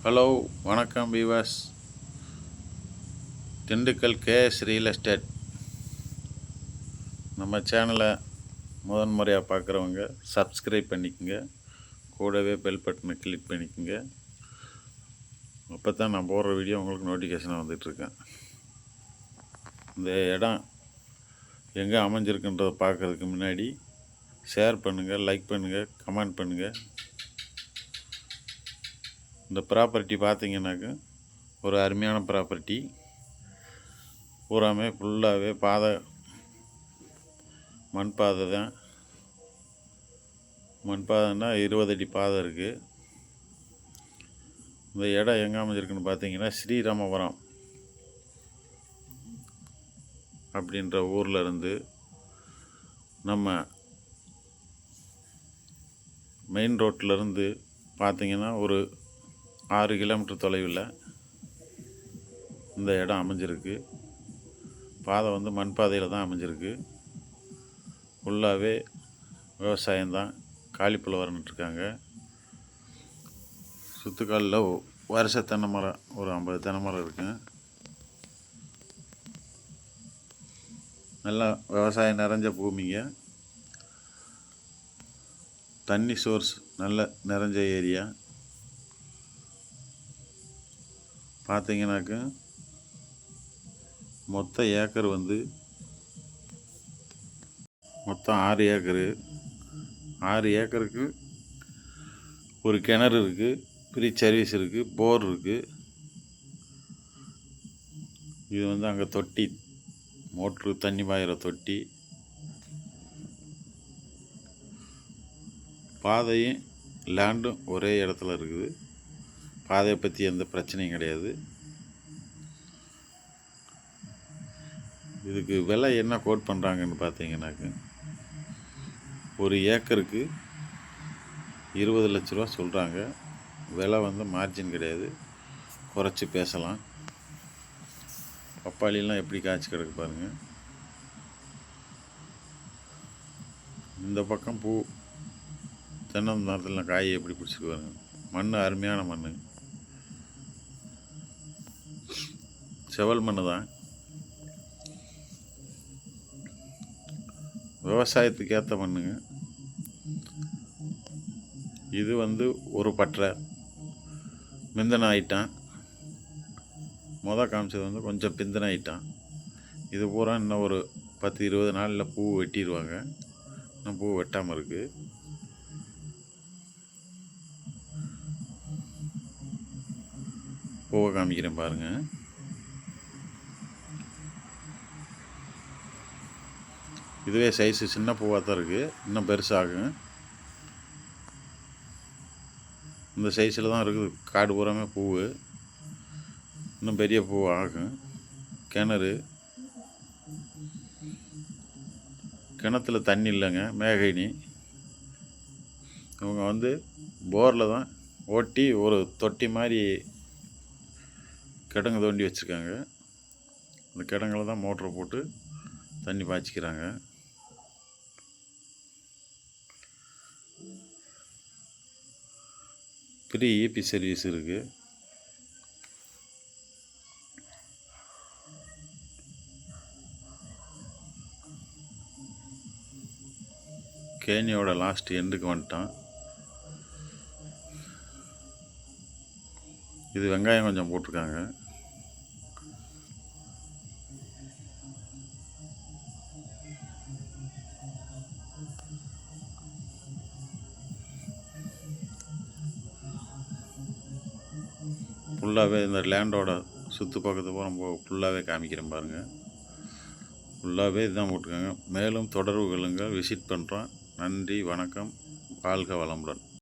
Hello வணக்கம் viewers. Dindigul KS real estate நம்ம சேனலை முதன்முறையாக பார்க்குறவங்க சப்ஸ்கிரைப் பண்ணிக்கோங்க, கூடவே பெல் பட்டனை கிளிக் பண்ணிக்கோங்க. அப்போ தான் நான் போடுற வீடியோ உங்களுக்கு நோட்டிஃபிகேஷனாக வந்துட்டுருக்கேன். இந்த இடம் எங்கே அமைஞ்சிருக்குன்றதை பார்க்குறதுக்கு முன்னாடி ஷேர் பண்ணுங்கள், லைக் பண்ணுங்கள், கமெண்ட் பண்ணுங்கள். இந்த ப்ராப்பர்ட்டி பார்த்தீங்கன்னாக்க ஒரு அருமையான ப்ராப்பர்ட்டி. பூராமே ஃபுல்லாகவே பாதை, மண் பாதை தான். மண் பாதைன்னா 20 அடி பாதை இருக்குது. இந்த இடம் எங்கே அமைஞ்சிருக்குன்னு பார்த்தீங்கன்னா ஸ்ரீராமபுரம் அப்படின்ற ஊரில் இருந்து நம்ம மெயின் ரோட்டிலருந்து பார்த்தீங்கன்னா ஒரு 6 கிலோமீட்டர் தொலைவில் இந்த இடம் அமைஞ்சிருக்கு. பாதை வந்து மண் பாதையில் தான் அமைஞ்சிருக்கு. ஃபுல்லாகவே விவசாயம்தான். காலிப்புள்ள வரணுட்ருக்காங்க. சுற்றுக்காலில் வருஷ தென்னை மரம் ஒரு 50 தென்னை மரம் இருக்குங்க. நல்லா விவசாயம் நிறைஞ்ச பூமிங்க. தண்ணி சோர்ஸ் நல்ல நிறைஞ்ச ஏரியா. பார்த்தீங்கன்னாக்க மொத்த ஏக்கர் வந்து மொத்தம் 6 ஏக்கரு. 6 ஏக்கருக்கு ஒரு கிணறு இருக்குது, ஃப்ரீ சர்வீஸ் இருக்குது, போர் இருக்குது. இது வந்து அங்கே தொட்டி, மோட்ரு தண்ணி பாயிற தொட்டி. பாதையும் லேண்டும் ஒரே இடத்துல இருக்குது. பாதையை பற்றி எந்த பிரச்சனையும் கிடையாது. இதுக்கு விலை என்ன கோட் பண்ணுறாங்கன்னு பார்த்தீங்கன்னாக்க ஒரு ஏக்கருக்கு 20 லட்ச ரூபா சொல்கிறாங்க. விலை வந்து மார்ஜின் கிடையாது, குறைச்சி பேசலாம். பப்பாளிலாம் எப்படி காய்ச்சி கிடக்கு பாருங்கள். இந்த பக்கம் பூ, தென்னை மரத்தில் காயை எப்படி பிடிச்சிட்டு பாருங்க. மண் அருமையான மண், செவல் மண் தான். விவசாயத்துக்கு ஏற்ற மண்ணுங்க. இது வந்து ஒரு பற்றை மிந்தன ஐட்டம். காமிச்சது வந்து கொஞ்சம் பிந்தன ஐட்டம். இது பூரா இன்னும் ஒரு 10-20 நாளில் பூ வெட்டிடுவாங்க. இன்னும் பூ வெட்டாமல் இருக்குது. பூவை காமிக்கிறேன் பாருங்கள். இதுவே சைஸு சின்ன பூவாக தான் இருக்குது, இன்னும் பெருசாகும். இந்த சைஸில் தான் இருக்குது காடு பூராமே பூ. இன்னும் பெரிய பூ ஆகும். கிணத்துல தண்ணி இல்லைங்க, மேகைனி. இவங்க வந்து போரில் தான் ஓட்டி ஒரு தொட்டி மாதிரி கிடங்கு தோண்டி வச்சுருக்காங்க. அந்த கிடங்கில் தான் மோட்டரை போட்டு தண்ணி பாய்ச்சிக்கிறாங்க. ஃப்ரீ ஈபி சர்வீஸ் இருக்குது. கேணியோட லாஸ்ட் எண்டுக்கு வந்துட்டான். இது வெங்காயம் கொஞ்சம் போட்டிருக்காங்க. ஃபுல்லாகவே இந்த லேண்டோட சுற்று பக்கத்து போகிற ஃபுல்லாகவே காமிக்கிறேன் பாருங்கள். ஃபுல்லாகவே இதுதான் போட்டிருக்காங்க. மேலும் தொடர்பு கொள்ளுங்கள், விசிட் பண்ணுறோம். நன்றி, வணக்கம், வாழ்க வளமுடன்.